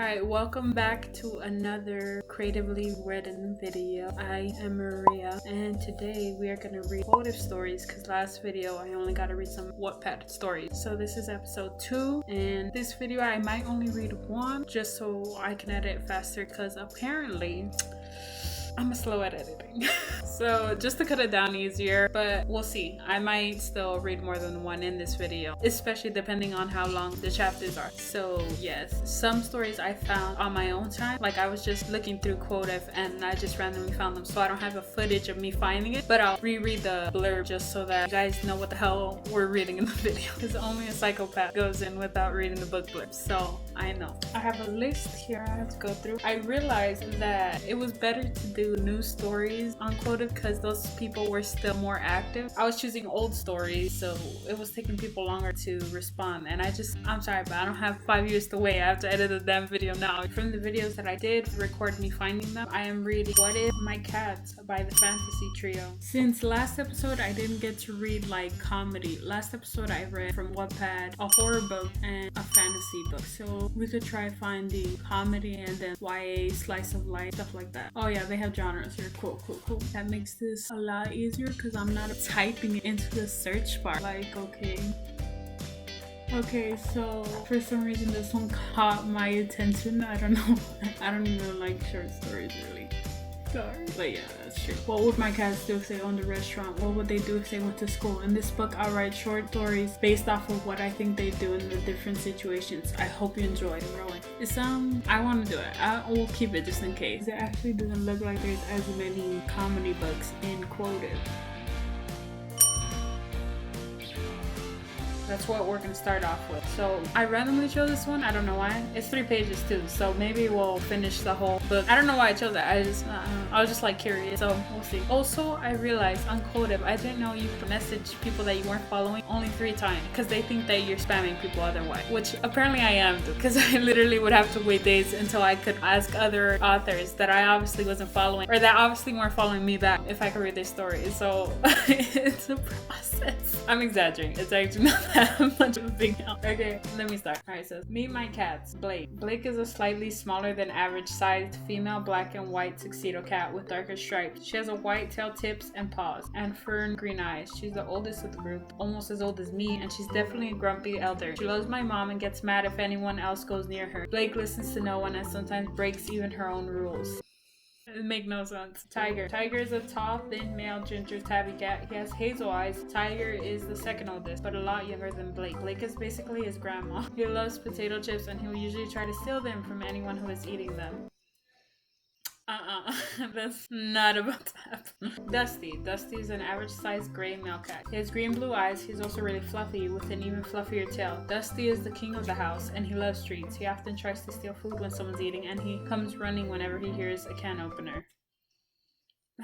Alright, welcome back to another creatively written video. I am Maria, and today we are going to read Quotev stories because last video I only got to read some WATTPAD stories. So this is episode 2, and this video I might only read one just so I can edit faster because apparently I'm slow at editing. So just to cut it down easier, but we'll see. I might still read more than one in this video, especially depending on how long the chapters are. So yes, some stories I found on my own time. Like I was just looking through Quotev and I just randomly found them. So I don't have a footage of me finding it, but I'll reread the blurb just so that you guys know what the hell we're reading in the video. Because only a psychopath goes in without reading the book blurb. So I know. I have a list here I have to go through. I realized that it was better to do new stories on Quotev because those people were still more active. I was choosing old stories, so it was taking people longer to respond. And I'm sorry, but I don't have 5 years to wait. I have to edit the damn video now. From the videos that I did record me finding them, I am reading What If My Cats by the Fantasy Trio. Since last episode, I didn't get to read like comedy. Last episode, I read from WATTPAD a horror book and a fantasy book. So we could try finding comedy and then YA, slice of life, stuff like that. Oh yeah, they have genres here. Cool. That makes this a lot easier because I'm not typing it into the search bar. Like, okay, so for some reason this one caught my attention. I don't know. I don't even like short stories really. Sorry. But yeah, that's true. What would my cats do if they owned a restaurant? What would they do if they went to school? In this book, I'll write short stories based off of what I think they do in the different situations. I hope you enjoy it. Rolling. I want to do it. I will keep it just in case. It actually doesn't look like there's as many comedy books in Quotev. That's what we're gonna start off with. So I randomly chose this one. I don't know why. It's 3 pages too, so maybe we'll finish the whole book. I don't know why I chose that. I was just like curious, so we'll see. Also, I realized on Quotev, I didn't know you could message people that you weren't following only 3 times because they think that you're spamming people otherwise, which apparently I am, because I literally would have to wait days until I could ask other authors that I obviously wasn't following or that obviously weren't following me back if I could read their stories. So it's a process. I'm exaggerating. It's actually not that much of a big deal. Okay, let me start. Alright, so meet my cats. Blake is a slightly smaller than average sized female black and white tuxedo cat with darker stripes. She has a white tail, tips, and paws, and fur and green eyes. She's the oldest of the group, almost as old as me, and she's definitely a grumpy elder. She loves my mom and gets mad if anyone else goes near her. Blake listens to no one and sometimes breaks even her own rules. It make no sense. Tiger is a tall, thin, male ginger tabby cat. He has hazel eyes. Tiger is the second oldest, but a lot younger than Blake. Blake is basically his grandma. He loves potato chips and he'll usually try to steal them from anyone who is eating them. That's not about to happen. Dusty is an average-sized gray male cat. He has green-blue eyes. He's also really fluffy with an even fluffier tail. Dusty is the king of the house and he loves treats. He often tries to steal food when someone's eating and he comes running whenever he hears a can opener.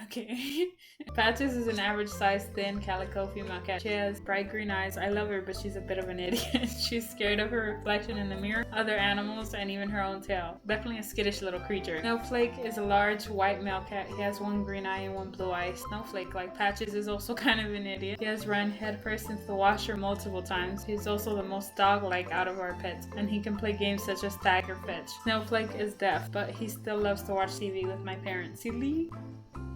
Okay. Patches is an average-sized, thin, calico female cat. She has bright green eyes. I love her, but she's a bit of an idiot. She's scared of her reflection in the mirror, other animals, and even her own tail. Definitely a skittish little creature. Snowflake is a large, white male cat. He has one green eye and one blue eye. Snowflake, like Patches, is also kind of an idiot. He has run headfirst into the washer multiple times. He's also the most dog-like out of our pets, and he can play games such as tag or fetch. Snowflake is deaf, but he still loves to watch TV with my parents. Silly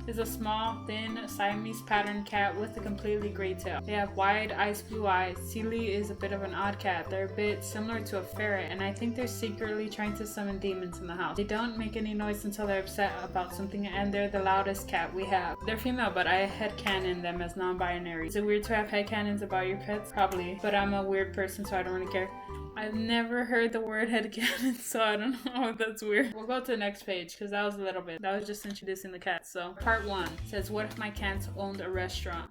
is a small, thin, Siamese pattern cat with a completely gray tail. They have wide, ice blue eyes. Sealy is a bit of an odd cat. They're a bit similar to a ferret, and I think they're secretly trying to summon demons in the house. They don't make any noise until they're upset about something, and they're the loudest cat we have. They're female, but I headcanon them as non-binary. Is it weird to have headcanons about your pets? Probably, but I'm a weird person, so I don't really care. I've never heard the word headcanon, so I don't know if that's weird. We'll go to the next page, because that was a little bit. That was just introducing the cats. So, part 1 says, what if my cats owned a restaurant?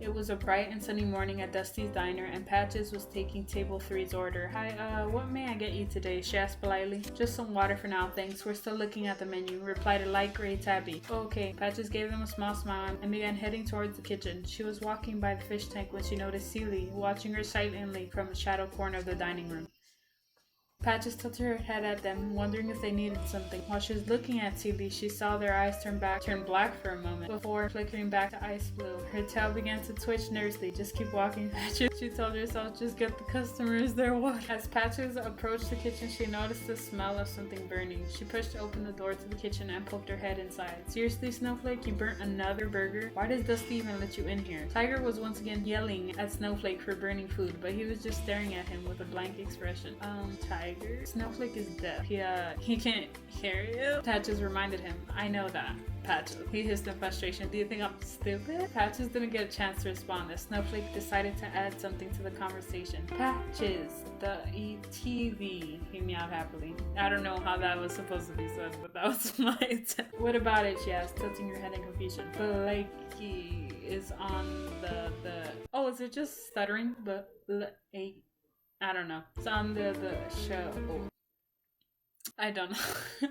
It was a bright and sunny morning at Dusty's diner, and Patches was taking table 3's order. Hi, what may I get you today? She asked politely. Just some water for now, thanks. We're still looking at the menu, replied a light gray tabby. Oh, okay. Patches gave them a small smile and began heading towards the kitchen. She was walking by the fish tank when she noticed Sealy watching her silently from a shadow corner of the dining room. Patches tilted her head at them, wondering if they needed something. While she was looking at Seely, she saw their eyes turn black for a moment, before flickering back to ice blue. Her tail began to twitch nervously. Just keep walking, Patches. She told herself, just get the customers their water. As Patches approached the kitchen, she noticed the smell of something burning. She pushed open the door to the kitchen and poked her head inside. Seriously, Snowflake, you burnt another burger? Why does Dusty even let you in here? Tiger was once again yelling at Snowflake for burning food, but he was just staring at him with a blank expression. Tiger? Snowflake is deaf. He can't hear you? Patches reminded him. I know that. Patches. He hissed in frustration. Do you think I'm stupid? Patches didn't get a chance to respond as Snowflake decided to add something to the conversation. Patches, the TV, he meowed happily. I don't know how that was supposed to be said, but that was my attempt. What about it? She asked, tilting her head in confusion. Blakey is on the oh, is it just stuttering? I don't know. It's on the show. I don't know.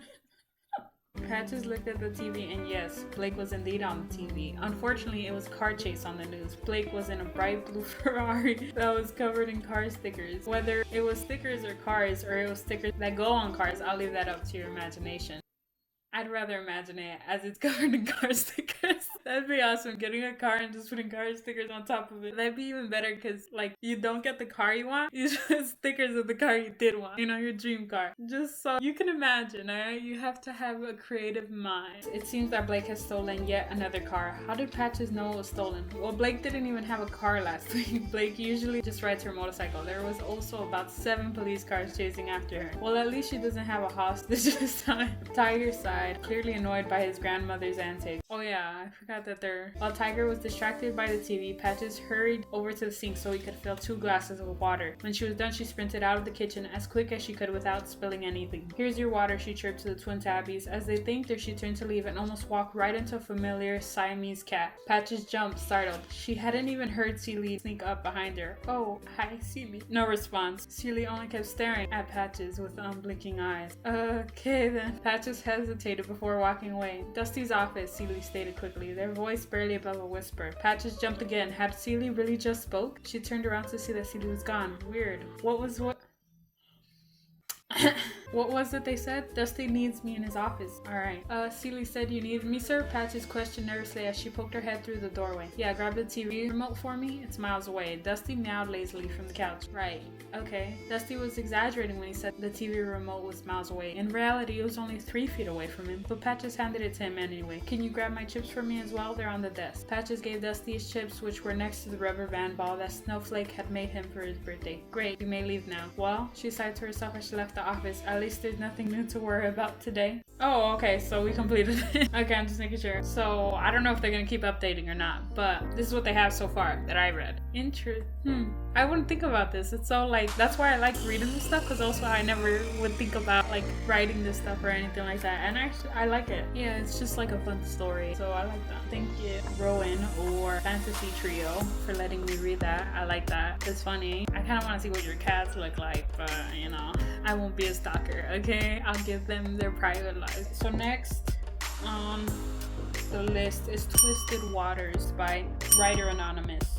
Patches looked at the TV and yes, Blake was indeed on the TV. Unfortunately, it was car chase on the news. Blake was in a bright blue Ferrari that was covered in car stickers. Whether it was stickers or cars, or it was stickers that go on cars, I'll leave that up to your imagination. I'd rather imagine it as it's covered in car stickers. That'd be awesome. Getting a car and just putting car stickers on top of it. That'd be even better because, like, you don't get the car you want. You just stickers of the car you did want. You know, your dream car. Just so you can imagine, alright? You have to have a creative mind. It seems that Blake has stolen yet another car. How did Patches know it was stolen? Well, Blake didn't even have a car last week. Blake usually just rides her motorcycle. There was also about 7 police cars chasing after her. Well, at least she doesn't have a hostage this time. Tiger sighed, clearly annoyed by his grandmother's antics. Oh yeah, I forgot that while Tiger was distracted by the TV, Patches hurried over to the sink so he could fill 2 glasses of water. When she was done, she sprinted out of the kitchen as quick as she could without spilling anything. Here's your water, she chirped to the twin tabbies. As they thanked her, she turned to leave and almost walked right into a familiar Siamese cat. Patches jumped, startled. She hadn't even heard Seely sneak up behind her. Oh, hi, Seely. No response. Seely only kept staring at Patches with unblinking eyes. Okay then. Patches hesitated before walking away. Dusty's office, Seely stated quickly, their voice barely above a whisper. Patches jumped again. Had Seely really just spoke? She turned around to see that Seely was gone. Weird. What was it they said? Dusty needs me in his office. Alright. Seely said you needed me, sir? Patches questioned nervously as she poked her head through the doorway. Yeah, grab the TV remote for me. It's miles away. Dusty meowed lazily from the couch. Right. Okay. Dusty was exaggerating when he said the TV remote was miles away. In reality, it was only 3 feet away from him, but Patches handed it to him anyway. Can you grab my chips for me as well? They're on the desk. Patches gave Dusty his chips, which were next to the rubber band ball that Snowflake had made him for his birthday. Great, you may leave now. Well, she sighed to herself as she left the office. At least there's nothing new to worry about today. Oh, okay, so we completed it. Okay, I'm just making sure. So, I don't know if they're gonna keep updating or not, but this is what they have so far that I read. I wouldn't think about this. It's so, like, that's why I like reading this stuff, because also I never would think about, like, writing this stuff or anything like that. And actually, I like it. Yeah, it's just, like, a fun story. So, I like that. Thank you, Rowan or Fantasy Trio, for letting me read that. I like that. It's funny. I kind of want to see what your cats look like, but, you know, I won't be a stalker, okay? I'll give them their private life. So, next on the list is Twisted Waters by Writer Anonymous.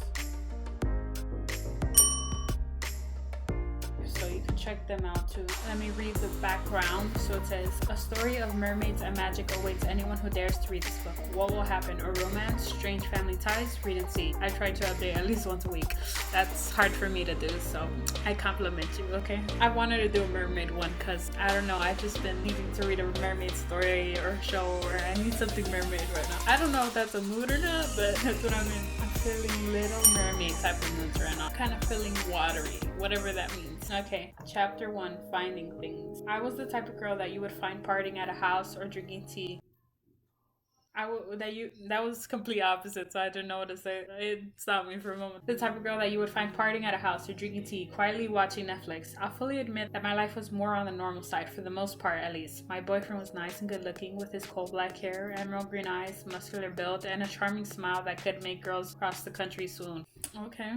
So you can check them out too. Let me read the background. So it says, a story of mermaids and magic awaits anyone who dares to read this book. What will happen? A romance? Strange family ties? Read and see. I try to update at least once a week. That's hard for me to do, so I compliment you, okay? I wanted to do a mermaid one because, I don't know, I've just been needing to read a mermaid story or show, or I need something mermaid right now. I don't know if that's a mood or not, but that's what I'm in. I'm feeling Little Mermaid type of moods right now. Kind of feeling watery, whatever that means. Okay, chapter 1, Finding Things. I was the type of girl that you would find partying at a house or drinking tea. That was complete opposite, so I didn't know what to say. It stopped me for a moment. The type of girl that you would find partying at a house or drinking tea, quietly watching Netflix. I'll fully admit that my life was more on the normal side, for the most part at least. My boyfriend was nice and good looking, with his coal black hair, emerald green eyes, muscular build, and a charming smile that could make girls across the country swoon. Okay.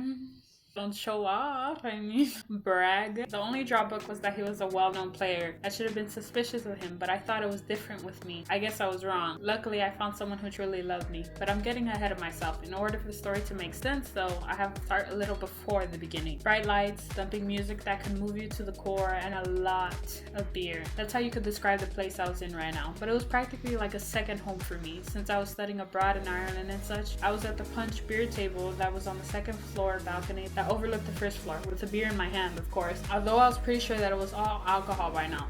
Don't show off, I mean, brag. The only drawback was that he was a well-known player. I should have been suspicious of him, but I thought it was different with me. I guess I was wrong. Luckily, I found someone who truly loved me. But I'm getting ahead of myself. In order for the story to make sense, though, I have to start a little before the beginning. Bright lights, thumping music that can move you to the core, and a lot of beer. That's how you could describe the place I was in right now. But it was practically like a second home for me. Since I was studying abroad in Ireland and such, I was at the punch beer table that was on the second floor balcony that overlooked the first floor, with a beer in my hand, of course. Although I was pretty sure that it was all alcohol by now.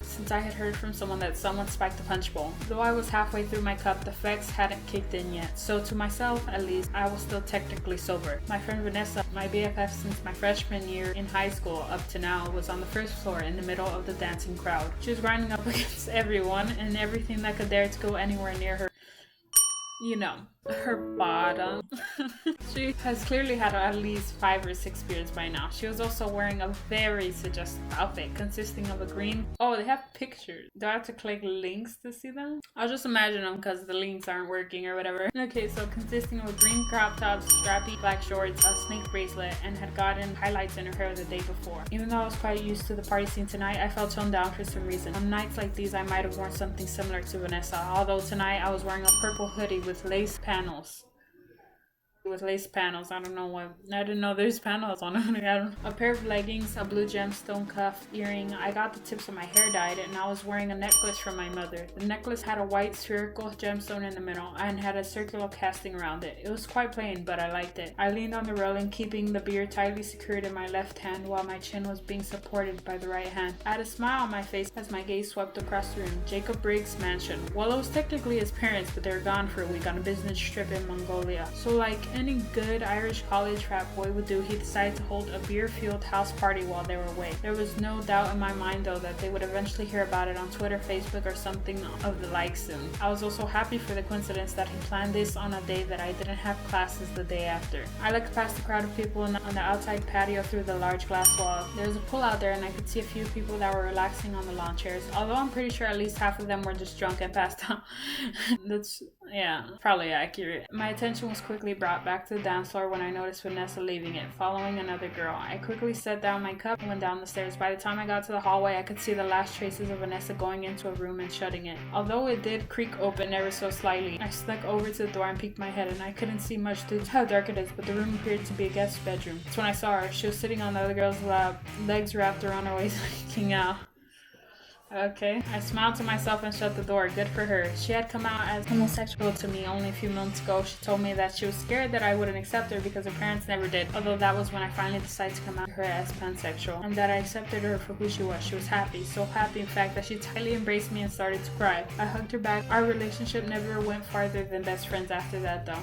Since I had heard from someone that someone spiked the punch bowl. Though I was halfway through my cup, the effects hadn't kicked in yet. So to myself, at least, I was still technically sober. My friend Vanessa, my BFF since my freshman year in high school up to now, was on the first floor in the middle of the dancing crowd. She was grinding up against everyone and everything that could dare to go anywhere near her. You know, her bottom. She has clearly had at least 5 or 6 beers by now. She was also wearing a very suggestive outfit consisting of a green... Oh, they have pictures. Do I have to click links to see them? I'll just imagine them because the links aren't working or whatever. Okay, so consisting of a green crop top, strappy black shorts, a snake bracelet, and had gotten highlights in her hair the day before. Even though I was quite used to the party scene tonight, I felt toned down for some reason. On nights like these, I might have worn something similar to Vanessa, although tonight I was wearing a purple hoodie with lace panels. I don't know what. I didn't know there's panels on it. A pair of leggings, a blue gemstone cuff earring. I got the tips of my hair dyed and I was wearing a necklace from my mother. The necklace had a white spherical gemstone in the middle and had a circular casting around it. It was quite plain, but I liked it. I leaned on the railing, keeping the beer tightly secured in my left hand while my chin was being supported by the right hand. I had a smile on my face as my gaze swept across the room. Jacob Briggs' mansion. Well, it was technically his parents, but they were gone for a week on a business trip in Mongolia. So like any good Irish college frat boy would do, he decided to hold a beer-fueled house party while they were away. There was no doubt in my mind though that they would eventually hear about it on Twitter, Facebook, or something of the like soon. I was also happy for the coincidence that he planned this on a day that I didn't have classes the day after. I looked past the crowd of people on the outside patio through the large glass wall. There was a pool out there and I could see a few people that were relaxing on the lawn chairs, although I'm pretty sure at least half of them were just drunk and passed out. That's, yeah, probably accurate. My attention was quickly brought back to the dance floor when I noticed Vanessa leaving it, following another girl. I quickly set down my cup and went down the stairs. By the time I got to the hallway, I could see the last traces of Vanessa going into a room and shutting it. Although it did creak open ever so slightly, I snuck over to the door and peeked my head, and I couldn't see much due to how dark it is, but the room appeared to be a guest bedroom. That's when I saw her. She was sitting on the other girl's lap, legs wrapped around her waist, making out. Okay. I smiled to myself and shut the door. Good for her. She had come out as homosexual to me only a few months ago. She told me that she was scared that I wouldn't accept her because her parents never did, although that was when I finally decided to come out to her as pansexual, and that I accepted her for who she was. She was happy, so happy in fact that she tightly embraced me and started to cry. I hugged her back. Our relationship never went farther than best friends after that though.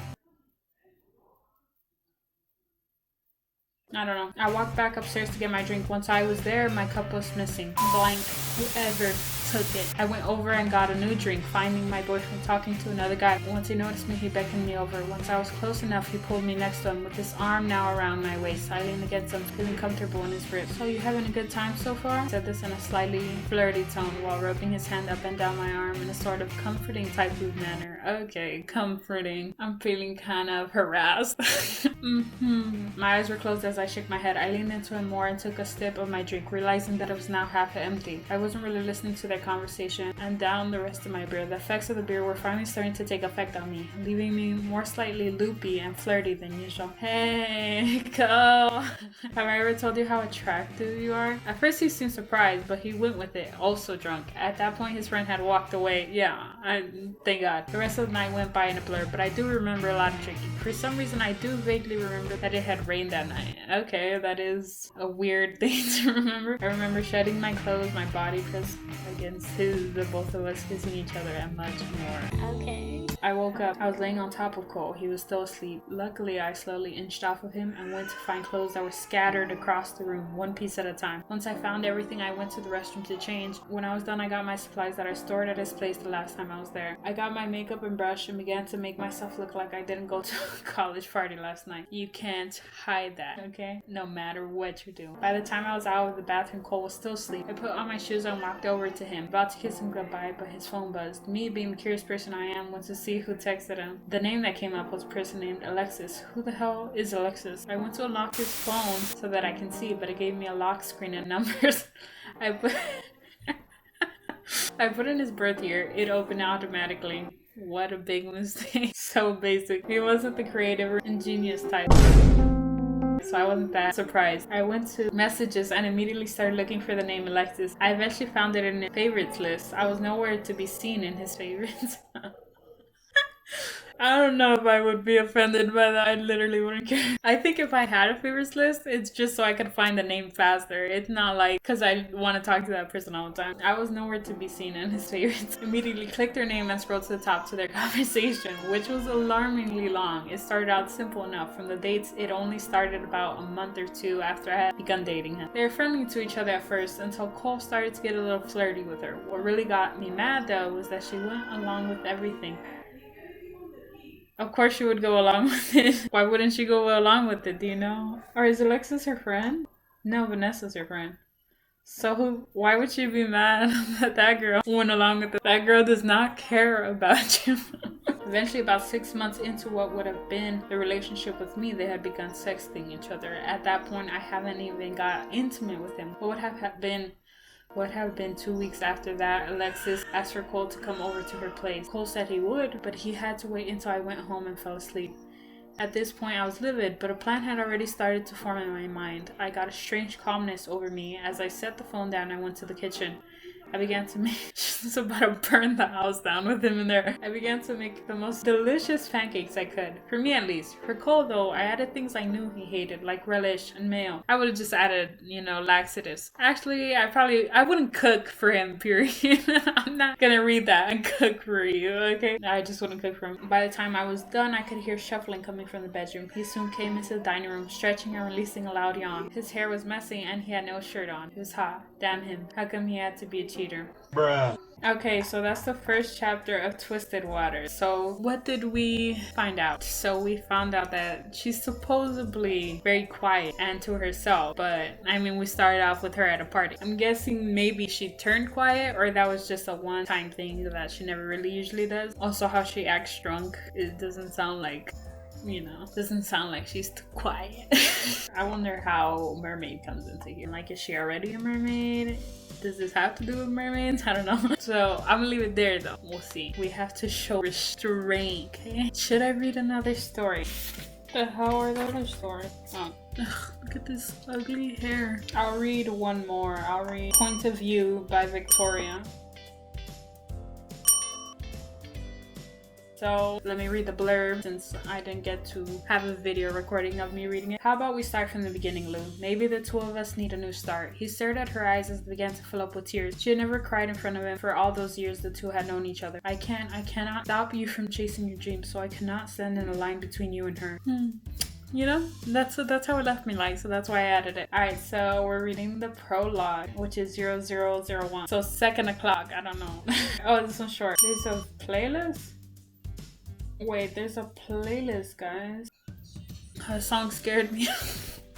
I don't know. I walked back upstairs to get my drink. Once I was there, my cup was missing. Blank. Whoever took it. I went over and got a new drink, finding my boyfriend talking to another guy. Once he noticed me, he beckoned me over. Once I was close enough, he pulled me next to him with his arm now around my waist. I leaned against him, feeling comfortable in his grip. So you having a good time so far? He said this in a slightly flirty tone while rubbing his hand up and down my arm in a sort of comforting type of manner. Okay, comforting. I'm feeling kind of harassed. My eyes were closed as I shook my head. I leaned into him more and took a sip of my drink, realizing that it was now half empty. I wasn't really listening to their conversation and down the rest of my beer. The effects of the beer were finally starting to take effect on me, leaving me more slightly loopy and flirty than usual. Hey, girl. Have I ever told you how attractive you are? At first he seemed surprised, but he went with it, also drunk. At that point his friend had walked away. Yeah, thank God. The rest of the night went by in a blur, but I do remember a lot of drinking. For some reason I do vaguely remember that it had rained that night. Okay, that is a weird thing to remember. I remember shedding my clothes, my body pressed against his, the both of us kissing each other, and much more. Okay. I woke up. I was laying on top of Cole. He was still asleep. Luckily, I slowly inched off of him and went to find clothes that were scattered across the room, one piece at a time. Once I found everything, I went to the restroom to change. When I was done, I got my supplies that I stored at his place the last time I was there. I got my makeup and brush and began to make myself look like I didn't go to a college party last night. You can't hide that, okay? No matter what you do. By the time I was out of the bathroom, Cole was still asleep. I put on my shoes and walked over to him, about to kiss him goodbye, but his phone buzzed. Me, being the curious person I am, went to see see who texted him. The name that came up was a person named Alexis. Who the hell is Alexis? I went to unlock his phone so that I can see, but it gave me a lock screen and numbers. I put in his birth year. It opened automatically. What a big mistake. So basic. He wasn't the creative or ingenious type, so I wasn't that surprised. I went to messages and immediately started looking for the name Alexis. I eventually found it in his favorites list. I was nowhere to be seen in his favorites. I don't know if I would be offended by that. I literally wouldn't care. I think if I had a favorites list, it's just so I could find the name faster. It's not like because I want to talk to that person all the time. I was nowhere to be seen in his favorites. Immediately clicked their name and scrolled to the top to their conversation, which was alarmingly long. It started out simple enough. From the dates, it only started about a month or two after I had begun dating him. They were friendly to each other at first until Cole started to get a little flirty with her. What really got me mad though was that she went along with everything. Of course she would go along with it. Why wouldn't she go along with it, do you know? Or is Alexis her friend? No, Vanessa's her friend. So why would she be mad that that girl went along with it? That girl does not care about you. Eventually, about 6 months into what would have been the relationship with me, they had begun sexting each other. At that point, I haven't even got intimate with him. What would have been 2 weeks after that, Alexis asked for Cole to come over to her place. Cole said he would, but he had to wait until I went home and fell asleep. At this point, I was livid, but a plan had already started to form in my mind. I got a strange calmness over me. As I set the phone down, I went to the kitchen. I began to make... She's about to burn the house down with him in there. I began to make the most delicious pancakes I could. For me at least. For Cole though, I added things I knew he hated, like relish and mayo. I would have just added, laxatives. Actually, I wouldn't cook for him, period. I'm not gonna read that and cook for you, okay? I just wouldn't cook for him. By the time I was done, I could hear shuffling coming from the bedroom. He soon came into the dining room, stretching and releasing a loud yawn. His hair was messy and he had no shirt on. It was hot. Damn him. How come he had to be a cheater? Bruh. Okay, so that's the first chapter of Twisted Waters. So what did we find out? So we found out that she's supposedly very quiet and to herself, but I mean we started off with her at a party. I'm guessing maybe she turned quiet, or that was just a one-time thing that she never really usually does. Also how she acts drunk, it doesn't sound like she's too quiet. I wonder how mermaid comes into here. Like, is she already a mermaid? Does this have to do with mermaids? I don't know. So I'm gonna leave it there though. We'll see. We have to show restraint, okay? Should I read another story? The hell are the other stories? Oh. Ugh, look at this ugly hair. I'll read one more. I'll read Point of View by Victoria. So let me read the blurb since I didn't get to have a video recording of me reading it. How about we start from the beginning, Lou? Maybe the two of us need a new start. He stared at her eyes as they began to fill up with tears. She had never cried in front of him for all those years the two had known each other. I cannot stop you from chasing your dreams, so I cannot stand in a line between you and her. You know, that's how it left me like, so that's why I added it. Alright, so we're reading the prologue, which is 0001. So 2 o'clock, I don't know. Oh, this one's short. There's a playlist? Wait, there's a playlist, guys. The song scared me.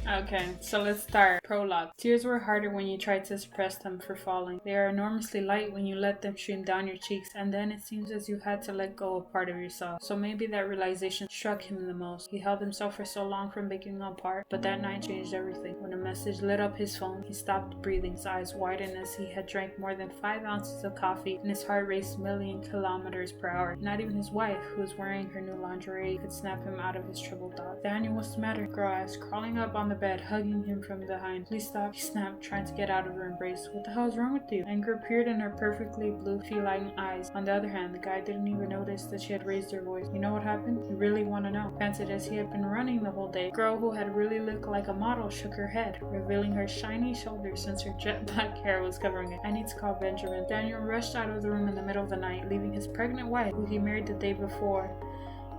Okay, so let's start. Prologue. Tears were harder when you tried to suppress them for falling. They are enormously light when you let them stream down your cheeks, and then it seems as you had to let go of part of yourself. So maybe that realization struck him the most. He held himself for so long from breaking apart, but that night changed everything. When a message lit up his phone, he stopped breathing, his eyes widened as he had drank more than 5 ounces of coffee, and his heart raced million kilometers per hour. Not even his wife, who was wearing her new lingerie, could snap him out of his troubled thoughts. Daniel, what's the matter? The girl asked, crawling up on the bed, hugging him from behind. Please stop, he snapped, trying to get out of her embrace. What the hell is wrong with you? Anger appeared in her perfectly blue feline eyes. On the other hand, the guy didn't even notice that she had raised her voice. You know what happened? You really want to know? Fancied as he had been running the whole day, the girl who had really looked like a model shook her head, revealing her shiny shoulders since her jet black hair was covering it. I need to call Benjamin. Daniel rushed out of the room in the middle of the night, leaving his pregnant wife, who he married the day before.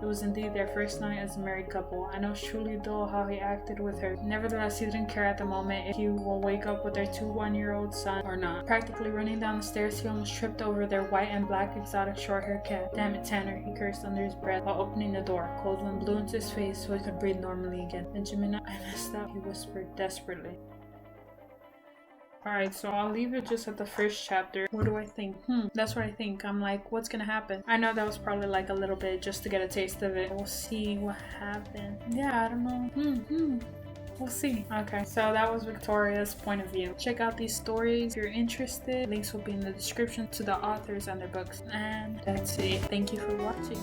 It was indeed their first night as a married couple. I know it's truly dull how he acted with her. Nevertheless, he didn't care at the moment if he will wake up with their 2 one-year-old son or not. Practically running down the stairs, he almost tripped over their white and black exotic short-haired cat. Damn it, Tanner, he cursed under his breath while opening the door. Cold wind blew into his face so he could breathe normally again. Benjamin, I messed up, he whispered desperately. Alright, so I'll leave it just at the first chapter. What do I think? That's what I think. I'm like, what's gonna happen? I know that was probably like a little bit just to get a taste of it. We'll see what happens. Yeah, I don't know. We'll see. Okay, so that was Victoria's point of view. Check out these stories if you're interested. Links will be in the description to the authors and their books. And that's it. Thank you for watching.